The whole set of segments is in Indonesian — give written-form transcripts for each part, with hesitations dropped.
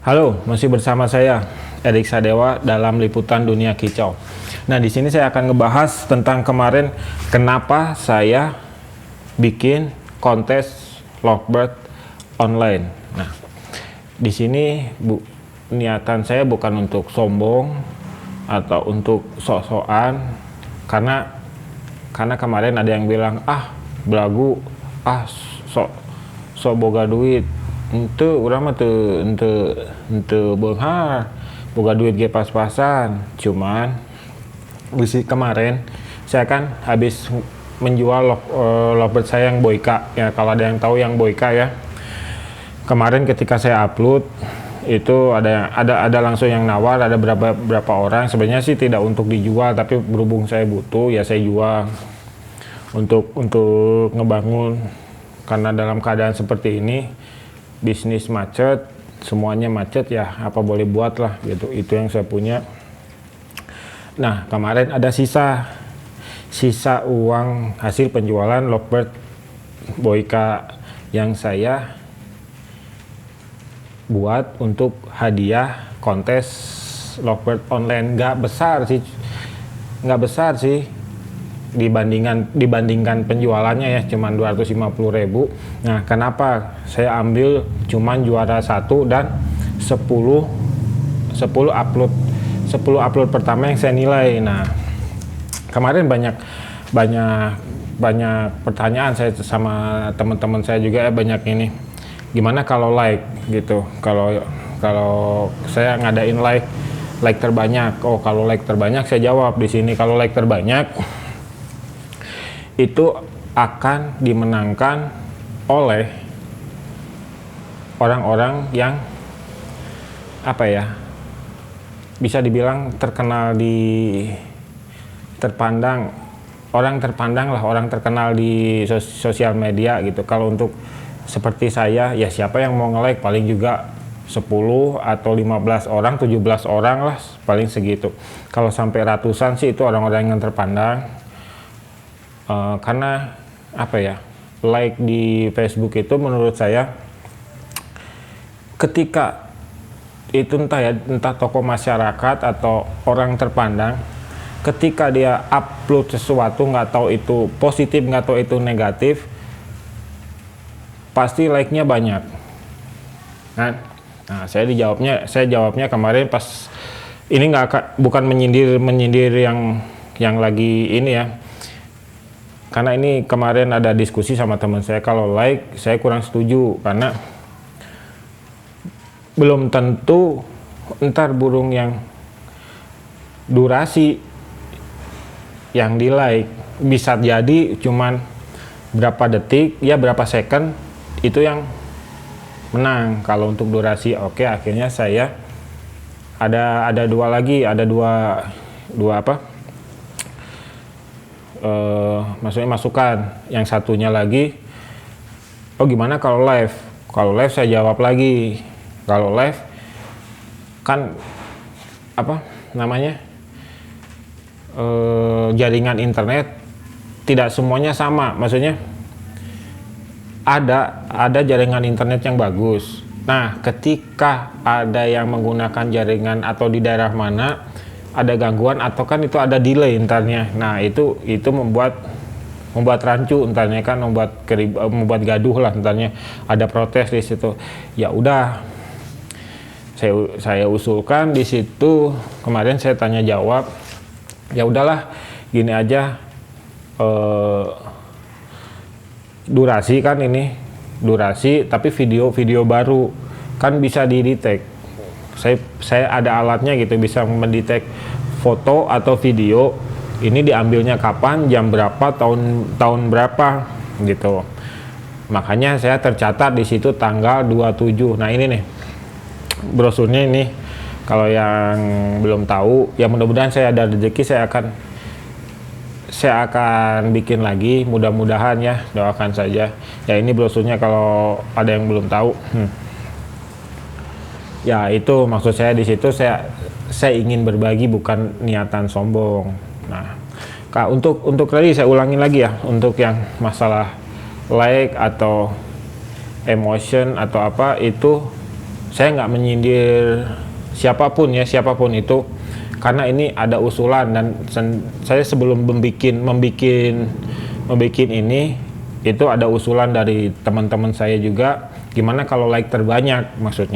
Halo, masih bersama saya Erik Sadewa dalam liputan Dunia Kicau. Nah, di sini saya akan ngebahas tentang kemarin kenapa saya bikin kontes lovebird online. Nah, di sini niatan saya bukan untuk sombong atau untuk sok-sokan, karena kemarin ada yang bilang belagu, sok boga duit. Ente urang mah ente beunghar boga duit ge pas-pasan. Cuman kemarin saya kan habis menjual lovebird saya yang boika ya. Kalau ada yang tahu yang boika ya, kemarin ketika saya upload itu ada langsung yang nawar, ada berapa orang. Sebenarnya sih tidak untuk dijual, tapi berhubung saya butuh ya saya jual untuk ngebangun, karena dalam keadaan seperti ini bisnis macet, semuanya macet ya, apa boleh buat lah gitu. Itu yang saya punya. Nah, kemarin ada sisa uang hasil penjualan lovebird boika yang saya buat untuk hadiah kontes lovebird online. Nggak besar sih dibandingkan penjualannya ya, cuman 250.000. Nah, kenapa saya ambil cuman juara 1 dan 10 upload pertama yang saya nilai. Nah, kemarin banyak pertanyaan saya sama teman-teman saya juga ya, banyak ini, gimana kalau like gitu, kalau saya ngadain like terbanyak. Kalau like terbanyak saya jawab di sini, kalau like terbanyak itu akan dimenangkan oleh orang-orang yang bisa dibilang orang terkenal di sosial media gitu. Kalau untuk seperti saya ya, siapa yang mau nge-like, paling juga 10 atau 15 orang, 17 orang lah paling segitu. Kalau sampai ratusan sih itu orang-orang yang terpandang. Karena like di Facebook itu menurut saya, ketika itu entah tokoh masyarakat atau orang terpandang, ketika dia upload sesuatu, nggak tahu itu positif nggak tahu itu negatif, pasti like-nya banyak kan. Nah, saya jawabnya kemarin pas ini, bukan menyindir yang lagi ini ya, karena ini kemarin ada diskusi sama teman saya, kalau like saya kurang setuju, karena belum tentu ntar burung yang durasi yang di like, bisa jadi cuman berapa detik ya, berapa second itu yang menang. Kalau untuk durasi, akhirnya saya ada dua maksudnya masukan. Yang satunya lagi, gimana kalau live saya jawab lagi, kalau live kan jaringan internet tidak semuanya sama, maksudnya ada jaringan internet yang bagus. Nah, ketika ada yang menggunakan jaringan atau di daerah mana ada gangguan, atau kan itu ada delay entarnya. Nah, itu membuat rancu entarnya, kan membuat gaduh lah entarnya, ada protes di situ. Ya udah, saya usulkan di situ. Kemarin saya tanya jawab, ya udahlah gini aja, durasi tapi video baru kan bisa didetect. Saya ada alatnya gitu, bisa mendetek foto atau video ini diambilnya kapan, jam berapa, tahun berapa gitu. Makanya saya tercatat di situ tanggal 27. Nah, ini nih brosurnya ini. Kalau yang belum tahu ya, mudah-mudahan saya ada rezeki, saya akan bikin lagi, mudah-mudahan ya, doakan saja. Ya, ini brosurnya kalau ada yang belum tahu. Ya, itu maksud saya di situ, saya ingin berbagi, bukan niatan sombong. Nah, untuk tadi saya ulangin lagi ya, untuk yang masalah like atau emotion atau apa, itu saya nggak menyindir siapapun itu, karena ini ada usulan dan saya sebelum membikin ini itu ada usulan dari teman-teman saya juga, gimana kalau like terbanyak, maksud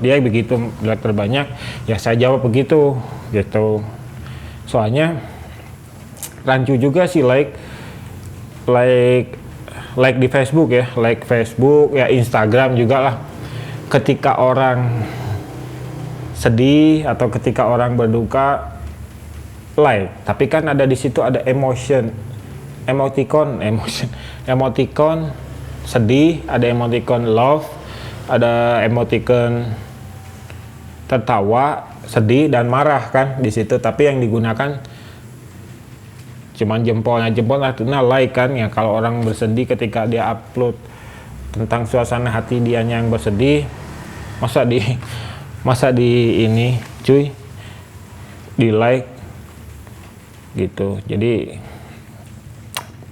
dia begitu, like terbanyak, ya saya jawab begitu gitu. Soalnya rancu juga sih like di Facebook ya, ya Instagram juga lah. Ketika orang sedih atau ketika orang berduka like, tapi kan ada di situ ada emoticon sedih, ada emoticon love, ada emoticon tertawa, sedih dan marah kan di situ, tapi yang digunakan cuman jempolnya artinya like kan ya. Kalau orang bersedih ketika dia upload tentang suasana hati dia yang bersedih, masa di ini cuy di like gitu. Jadi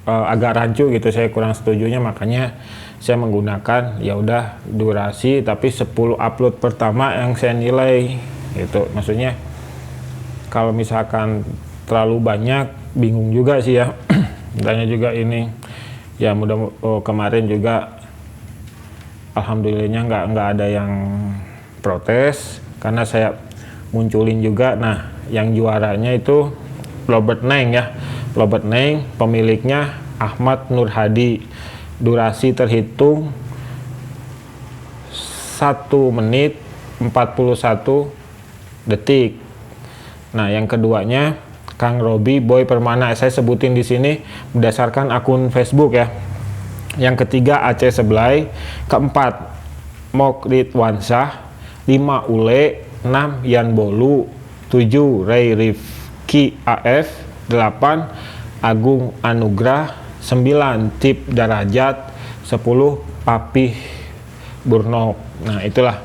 agak rancu gitu, saya kurang setujunya, makanya saya menggunakan ya udah durasi tapi 10 upload pertama yang saya nilai gitu. Maksudnya kalau misalkan terlalu banyak bingung juga sih ya. Tanya juga ini ya, kemarin juga alhamdulillahnya nggak ada yang protes karena saya munculin juga. Nah, yang juaranya itu Robert Neng, pemiliknya Ahmad Nur Hadi, durasi terhitung 1 menit 41 detik. Nah, yang keduanya Kang Robi Boy Permana, saya sebutin di sini berdasarkan akun Facebook ya. Yang ketiga Aceh Seblay, keempat Mok Ridwansyah, 5 Ule, 6 Yan Bolu, 7 Ray Rifki AF, 8 Agung Anugrah, 9 Tip Darajat, 10 Papih Burnok. Nah, itulah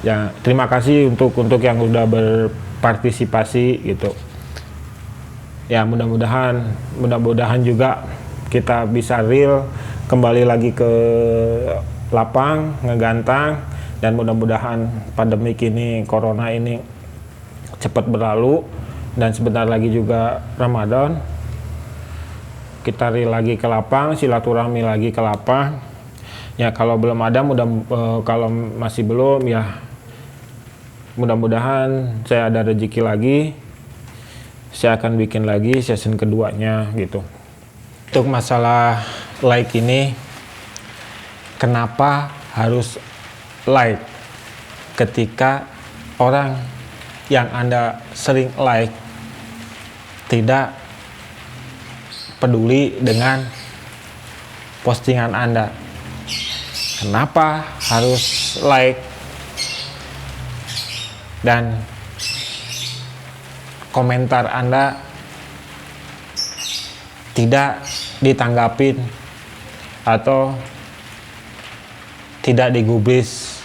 ya, terima kasih untuk yang udah berpartisipasi gitu. Ya, mudah-mudahan juga kita bisa real kembali lagi ke lapang, ngegantang, dan mudah-mudahan pandemi ini, corona ini cepat berlalu dan sebentar lagi juga Ramadan. Kita real lagi ke lapang, silaturahmi lagi ke lapang. Ya, kalau belum ada, kalau masih belum ya mudah-mudahan saya ada rezeki lagi, saya akan bikin lagi season keduanya gitu. Untuk masalah like ini, kenapa harus like ketika orang yang Anda sering like tidak peduli dengan postingan Anda? Kenapa harus like dan komentar Anda tidak ditanggapin atau tidak digubris?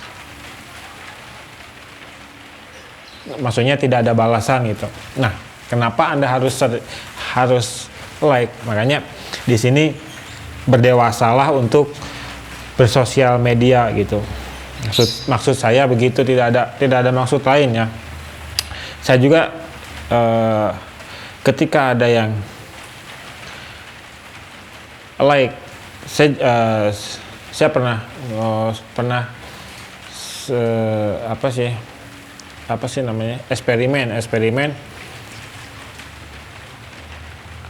Maksudnya tidak ada balasan gitu. Nah, kenapa Anda harus like? Makanya di sini berdewasalah untuk bersosial media gitu. Maksud saya begitu, tidak ada maksud lain ya. Saya juga ketika ada yang like, saya pernah apa sih namanya, eksperimen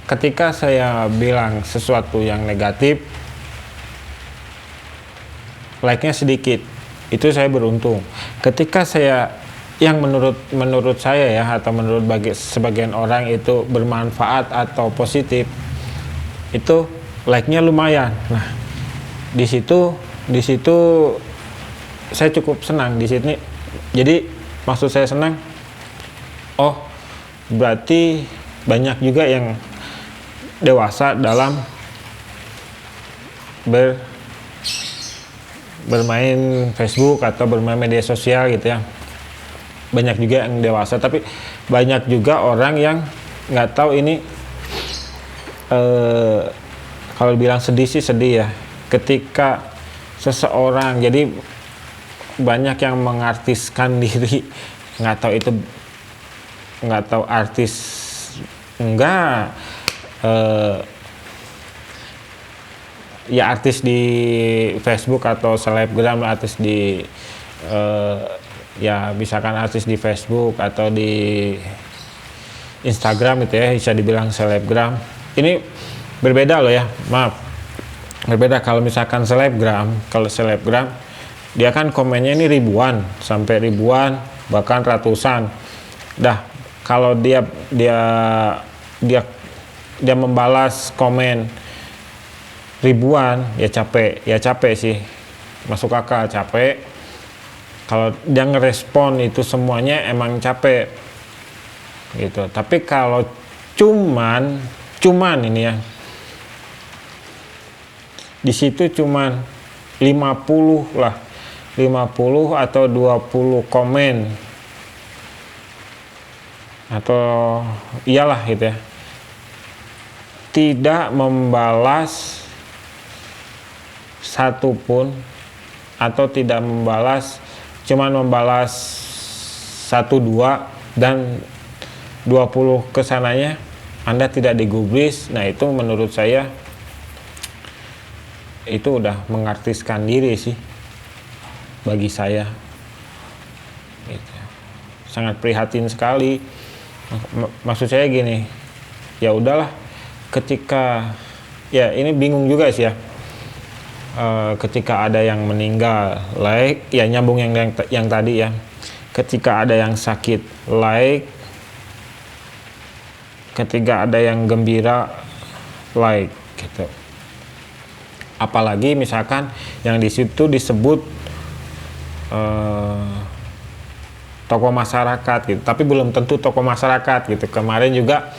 ketika saya bilang sesuatu yang negatif, like-nya sedikit, itu saya beruntung. Ketika saya yang menurut saya ya, atau menurut sebagian orang itu bermanfaat atau positif, itu like-nya lumayan. Nah, di situ saya cukup senang di sini. Jadi maksud saya senang, oh berarti banyak juga yang dewasa dalam bermain Facebook atau bermain media sosial gitu ya. Banyak juga yang dewasa, tapi banyak juga orang yang nggak tahu ini. Kalau bilang sedih sih sedih ya, ketika seseorang, jadi banyak yang mengartiskan diri, nggak tahu itu, nggak tahu artis enggak, ya artis di Facebook atau selebgram, artis di ya misalkan artis di Facebook atau di Instagram itu ya bisa dibilang selebgram. Ini berbeda loh ya, maaf, berbeda. Kalau misalkan selebgram, kalau selebgram dia kan komennya ini ribuan sampai ribuan bahkan ratusan. Dah kalau dia membalas komen ribuan ya capek sih, masuk akal, capek. Kalau dia ngerespon itu semuanya emang capek gitu. Tapi kalau cuman ini ya, di situ cuman 50 lah, 50 atau 20 komen atau iyalah gitu ya, tidak membalas satupun atau tidak membalas, cuman membalas 1-2 dan 20 kesananya Anda tidak digubris. Nah itu menurut saya itu udah mengartiskan diri sih bagi saya gitu. Sangat prihatin sekali. Maksud saya gini, ya udahlah, ketika ya ini bingung juga sih ya, ketika ada yang meninggal like ya, nyambung yang tadi ya, ketika ada yang sakit like, ketika ada yang gembira like gitu. Apalagi misalkan yang di situ disebut tokoh masyarakat gitu, tapi belum tentu tokoh masyarakat gitu. Kemarin juga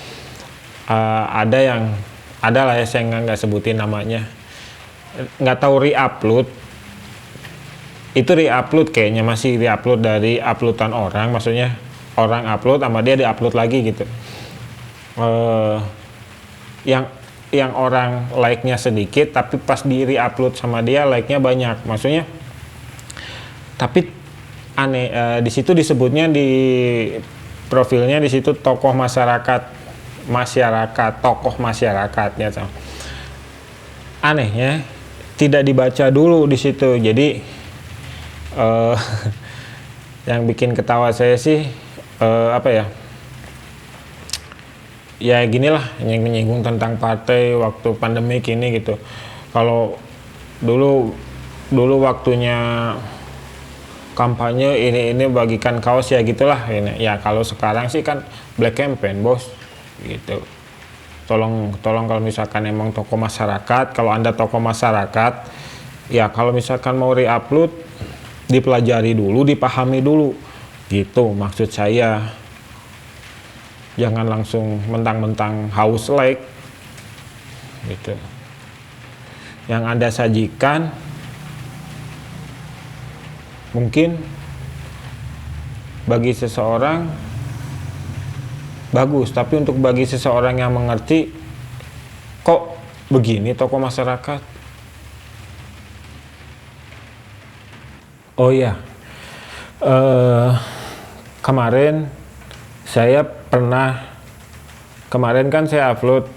ada lah ya, saya nggak sebutin namanya, nggak tahu reupload, itu reupload kayaknya, masih reupload dari uploadan orang, maksudnya orang upload sama dia diupload lagi gitu. Yang orang like-nya sedikit tapi pas di reupload sama dia like-nya banyak, maksudnya. Tapi aneh, di situ disebutnya di profilnya di situ tokoh masyarakat, tokoh masyarakatnya. Anehnya tidak dibaca dulu di situ. Jadi yang bikin ketawa saya sih apa ya? Ya ginilah, menyinggung tentang partai waktu pandemi ini gitu. Kalau dulu waktunya kampanye ini bagikan kaos ya gitulah ini. Ya kalau sekarang sih kan black campaign bos gitu. Tolong kalau misalkan emang tokoh masyarakat, kalau Anda tokoh masyarakat ya, kalau misalkan mau reupload dipelajari dulu, dipahami dulu gitu maksud saya. Jangan langsung mentang-mentang haus like gitu. Yang Anda sajikan mungkin bagi seseorang bagus, tapi untuk bagi seseorang yang mengerti, kok begini tokoh masyarakat. Oh iya, kemarin kan saya upload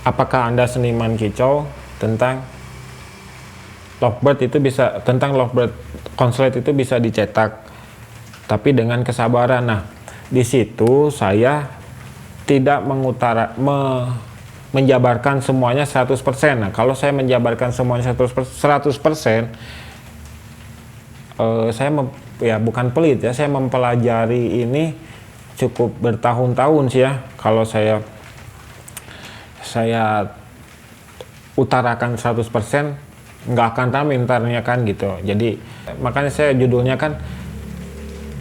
apakah Anda seniman kicau, tentang Lovebird itu bisa, tentang Lovebird konslet itu bisa dicetak tapi dengan kesabaran. Nah di situ saya tidak menjabarkan semuanya 100%. Nah kalau saya menjabarkan semuanya 100%, saya ya bukan pelit ya, saya mempelajari ini cukup bertahun-tahun sih ya. Kalau saya utarakan 100% nggak akan rame ntarnya kan gitu. Jadi makanya saya judulnya kan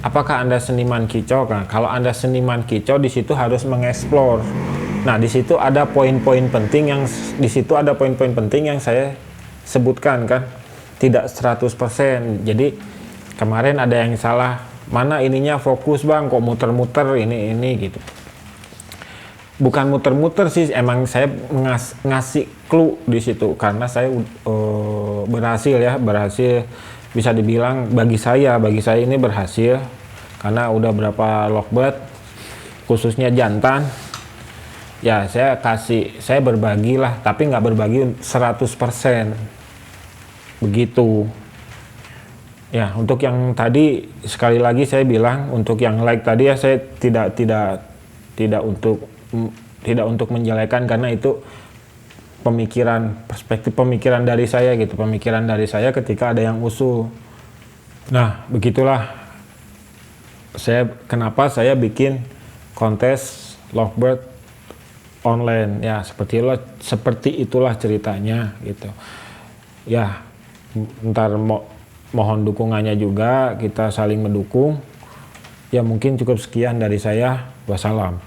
apakah Anda seniman kicau kan. Kalau Anda seniman kicau, di situ harus mengeksplor. Nah di situ ada poin-poin penting yang saya sebutkan kan, tidak 100%. Jadi kemarin ada yang salah, mana ininya fokus bang, kok muter-muter ini gitu. Bukan muter-muter sih, emang saya ngasih clue di situ karena saya berhasil bisa dibilang bagi saya ini berhasil, karena udah berapa lovebird khususnya jantan ya saya berbagi lah, tapi nggak berbagi 100% begitu ya. Untuk yang tadi sekali lagi saya bilang, untuk yang like tadi ya, saya tidak untuk menjelekan, karena itu perspektif pemikiran dari saya gitu, pemikiran dari saya ketika ada yang usul. Nah begitulah kenapa saya bikin kontes lovebird online ya, seperti itulah ceritanya gitu ya. Ntar mohon dukungannya juga, kita saling mendukung ya. Mungkin cukup sekian dari saya, wassalam.